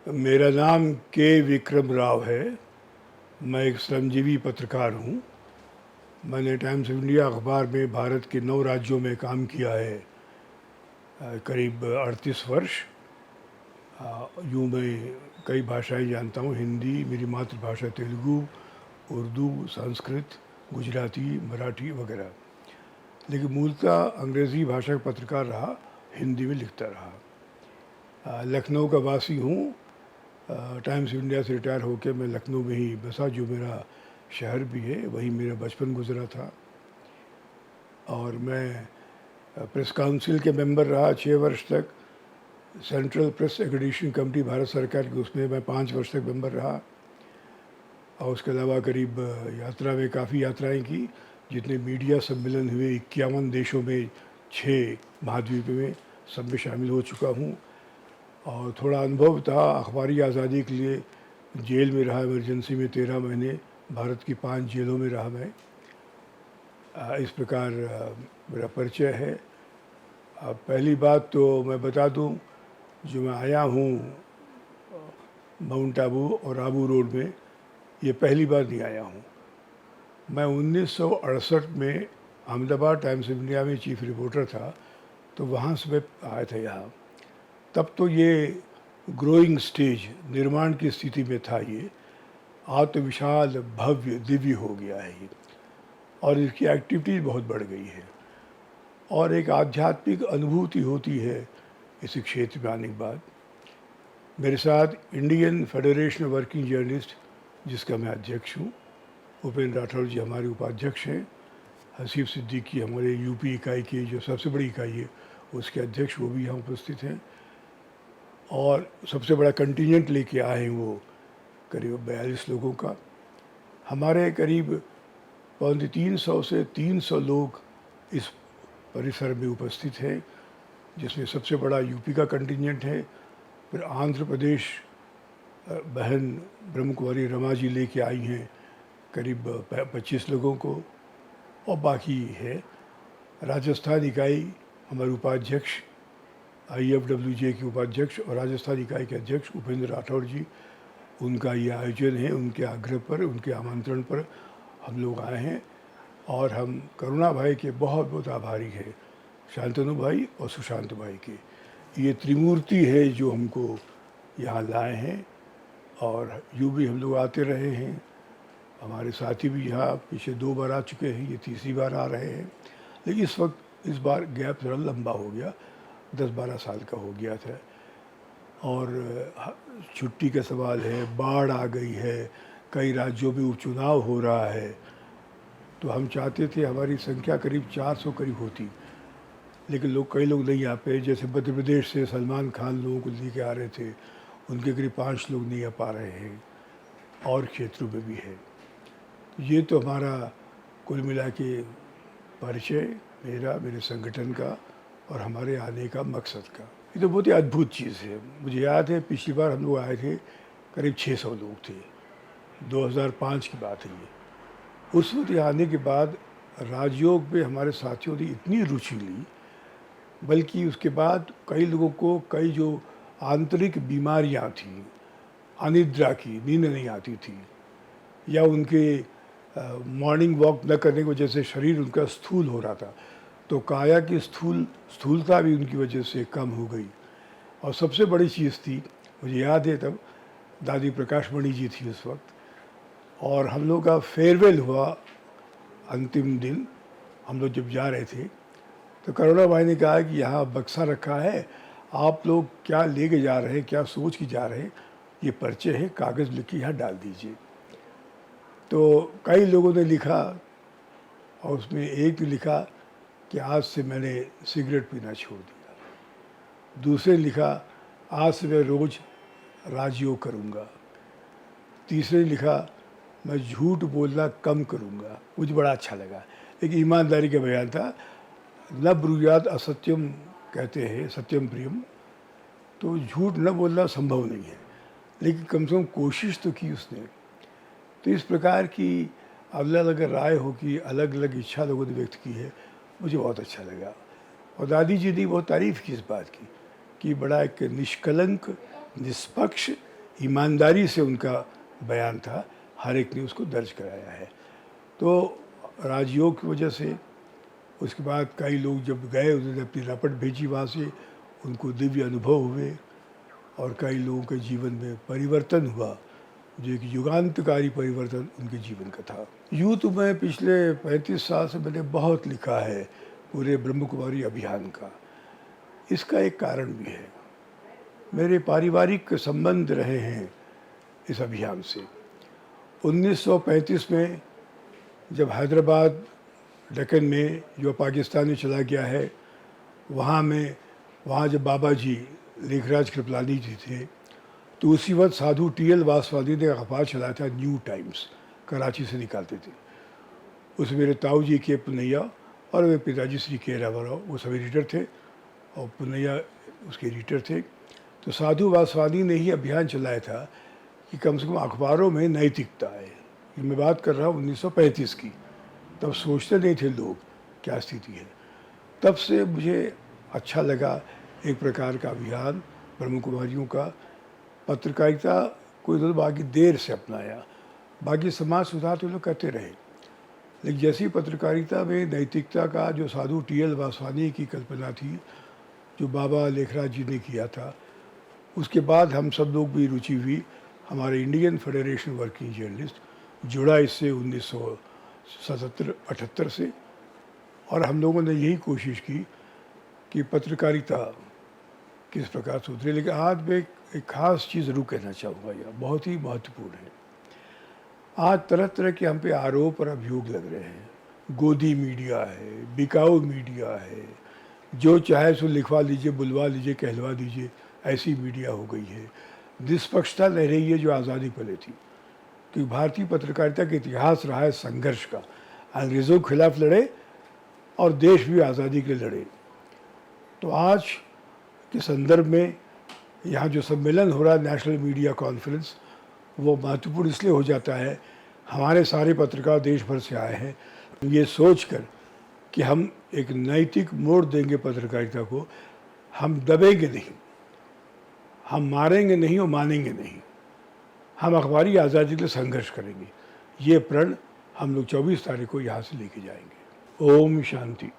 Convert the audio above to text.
मेरा नाम के विक्रम राव है। मैं एक श्रमजीवी पत्रकार हूँ। मैंने टाइम्स ऑफ इंडिया अखबार में भारत के 9 राज्यों में काम किया है, करीब 38 वर्ष। यूँ मैं कई भाषाएं जानता हूँ। हिंदी मेरी मातृभाषा, तेलुगु, उर्दू, संस्कृत, गुजराती, मराठी वगैरह। लेकिन मूलतः अंग्रेज़ी भाषा का पत्रकार रहा, हिंदी में लिखता रहा। लखनऊ का वासी हूँ। टाइम्स ऑफ इंडिया से रिटायर होकर मैं लखनऊ में ही बसा, जो मेरा शहर भी है, वहीं मेरा बचपन गुजरा था। और मैं प्रेस काउंसिल के मेंबर रहा 6 वर्ष तक। Central press accreditation committee Bharat सरकार की, उसमें मैं 5 वर्ष तक मेंबर रहा। और उसके अलावा करीब यात्रा में काफ़ी यात्राएं की। जितने मीडिया सम्मेलन हुए 51 देशों में, 6 महाद्वीप में, सब में शामिल हो चुका हूँ। और थोड़ा अनुभव था अखबारी आज़ादी के लिए। जेल में रहा, इमरजेंसी में 13 महीने, भारत की 5 जेलों में रहा मैं। इस प्रकार मेरा परिचय है। पहली बात तो मैं बता दूं, जो मैं आया हूँ माउंट आबू और आबू रोड में, ये पहली बार नहीं आया हूँ। मैं 1968 में अहमदाबाद टाइम्स ऑफ इंडिया में चीफ रिपोर्टर था, तो वहाँ से मैं आया था यहाँ। तब तो ये ग्रोइंग स्टेज, निर्माण की स्थिति में था ये। आज तो विशाल, भव्य, दिव्य हो गया है ये, और इसकी एक्टिविटीज़ बहुत बढ़ गई है। और एक आध्यात्मिक अनुभूति होती है इस क्षेत्र में आने के बाद। मेरे साथ Indian federation of working journalist, जिसका मैं अध्यक्ष हूँ, उपेंद्र राठौर जी हमारे उपाध्यक्ष हैं। हसीब सिद्दीकी हमारे यूपी इकाई की जो सबसे बड़ी इकाई है, उसके अध्यक्ष, वो भी यहाँ उपस्थित हैं। और सबसे बड़ा कंटिजेंट लेके आए हैं वो, करीब 42 लोगों का। हमारे करीब 350 से 300 लोग इस परिसर में उपस्थित हैं, जिसमें सबसे बड़ा यूपी का कंटिजेंट है। फिर आंध्र प्रदेश बहन ब्रह्म कुमारी रमा जी लेके आई हैं करीब 25 लोगों को, और बाकी है राजस्थान इकाई, हमारे उपाध्यक्ष IFWJ के उपाध्यक्ष और राजस्थान इकाई के अध्यक्ष उपेंद्र राठौर जी, उनका ये आयोजन है। उनके आग्रह पर, उनके आमंत्रण पर हम लोग आए हैं। और हम करुणा भाई के बहुत बहुत आभारी हैं, शांतनु भाई और सुशांत भाई के। ये त्रिमूर्ति है जो हमको यहाँ लाए हैं। और यूँ भी हम लोग आते रहे हैं। हमारे साथी भी यहाँ पीछे 2 बार आ चुके हैं, ये तीसरी बार आ रहे हैं। लेकिन इस बार गैप थोड़ा लंबा हो गया, 10-12 साल का हो गया था। और छुट्टी का सवाल है, बाढ़ आ गई है, कई राज्यों में उपचुनाव हो रहा है। तो हम चाहते थे हमारी संख्या करीब 400 करीब होती, लेकिन कई लोग नहीं आ पाए। जैसे मध्य प्रदेश से सलमान खान लोगों को लेके आ रहे थे, उनके करीब 5 लोग नहीं आ पा रहे हैं। और क्षेत्रों में भी है। ये तो हमारा कुल मिला के परिचय, मेरे संगठन का और हमारे आने का मकसद का। ये तो बहुत ही अद्भुत चीज़ है। मुझे याद है पिछली बार हम लोग आए थे, करीब 600 लोग थे। 2005 की बात है ये। उस वक्त आने के बाद राजयोग में हमारे साथियों ने इतनी रुचि ली, बल्कि उसके बाद कई लोगों को कई जो आंतरिक बीमारियां थीं, अनिद्रा की, नींद नहीं आती थी, या उनके मॉर्निंग वॉक न करने की वजह से शरीर उनका स्थूल हो रहा था, तो काया की स्थूलता भी उनकी वजह से कम हो गई। और सबसे बड़ी चीज़ थी, मुझे याद है तब दादी प्रकाशमणि जी थी उस वक्त, और हम लोग का फेयरवेल हुआ अंतिम दिन। हम लोग जब जा रहे थे तो करुणा भाई ने कहा कि यहाँ बक्सा रखा है, आप लोग क्या लेके जा रहे हैं, क्या सोच के जा रहे हैं, ये पर्चे हैं, कागज़ लिख के यहाँ डाल दीजिए। तो कई लोगों ने लिखा, और उसमें एक ने लिखा कि आज से मैंने सिगरेट पीना छोड़ दिया। दूसरे ने लिखा, आज से मैं रोज़ राजयोग करूँगा। तीसरे ने लिखा, मैं झूठ बोलना कम करूँगा। मुझे बड़ा अच्छा लगा, एक ईमानदारी का बयान था। न ब्रूयात असत्यम कहते हैं, सत्यम प्रियम। तो झूठ न बोलना संभव नहीं है, लेकिन कम से कम कोशिश तो की उसने। तो इस प्रकार की अलग अलग राय हो की, अलग अलग इच्छा लोगों ने व्यक्त की है, मुझे बहुत अच्छा लगा। और दादी जी ने बहुत तारीफ़ की इस बात की कि बड़ा एक निष्कलंक, निष्पक्ष ईमानदारी से उनका बयान था, हर एक ने उसको दर्ज कराया है। तो राजयोग की वजह से उसके बाद कई लोग जब गए, उन्होंने अपनी रपट भेजी वहाँ से, उनको दिव्य अनुभव हुए और कई लोगों के जीवन में परिवर्तन हुआ, जो एक युगांतकारी परिवर्तन उनके जीवन का था। यूँ तो मैं पिछले 35 साल से मैंने बहुत लिखा है पूरे ब्रह्म कुमारी अभियान का। इसका एक कारण भी है, मेरे पारिवारिक संबंध रहे हैं इस अभियान से। 1935 में जब हैदराबाद दक्कन में जो पाकिस्तान में चला गया है, वहाँ जब बाबा जी लेखराज कृपलानी जी थे, तो उसी वक्त साधु टी.एल. वासवानी ने अखबार चलाया था न्यू टाइम्स, कराची से निकालते थे। उसमें मेरे ताऊ जी के पुनैया और मेरे पिताजी श्री के रामाराव वो सब एडिटर थे और पुनैया उसके एडिटर थे। तो साधु वासवानी ने ही अभियान चलाया था कि कम से कम अखबारों में नैतिकता है। ये मैं बात कर रहा हूँ 1935 की, तब सोचते नहीं थे लोग क्या स्थिति है। तब से मुझे अच्छा लगा एक प्रकार का अभियान ब्रह्म कुमारियों का। पत्रकारिता को इधर बाकी देर से अपनाया, बाकी समाज सुधार तो लोग करते रहे, लेकिन जैसी पत्रकारिता में नैतिकता का जो साधु टी.एल. वासवानी की कल्पना थी, जो बाबा लेखराज जी ने किया था, उसके बाद हम सब लोग भी रुचि हुई। हमारे इंडियन फेडरेशन वर्किंग जर्नलिस्ट जुड़ा इससे 1977-78 से, और हम लोगों ने यही कोशिश की कि पत्रकारिता किस प्रकार से उतरे। लेकिन आज मैं एक ख़ास चीज़ ज़रूर कहना चाहूँगा, यह बहुत ही महत्वपूर्ण है। आज तरह तरह के हम पे आरोप और अभियोग लग रहे हैं। गोदी मीडिया है, बिकाऊ मीडिया है, जो चाहे सो लिखवा लीजिए, बुलवा लीजिए, कहलवा दीजिए, ऐसी मीडिया हो गई है। निष्पक्षता नहीं रही है जो आज़ादी पहले थी, क्योंकि भारतीय पत्रकारिता का इतिहास रहा है संघर्ष का। अंग्रेज़ों के खिलाफ लड़े और देश भी आज़ादी के लिए लड़े। तो आज के संदर्भ में यहाँ जो सम्मेलन हो रहा है, नेशनल मीडिया कॉन्फ्रेंस, वो महत्वपूर्ण इसलिए हो जाता है, हमारे सारे पत्रकार देश भर से आए हैं ये सोचकर कि हम एक नैतिक मोड़ देंगे पत्रकारिता को। हम दबेंगे नहीं, हम मारेंगे नहीं और मानेंगे नहीं, हम अखबारी आज़ादी के लिए संघर्ष करेंगे। ये प्रण हम लोग 24 तारीख को यहाँ से लेके जाएंगे। ओम शांति।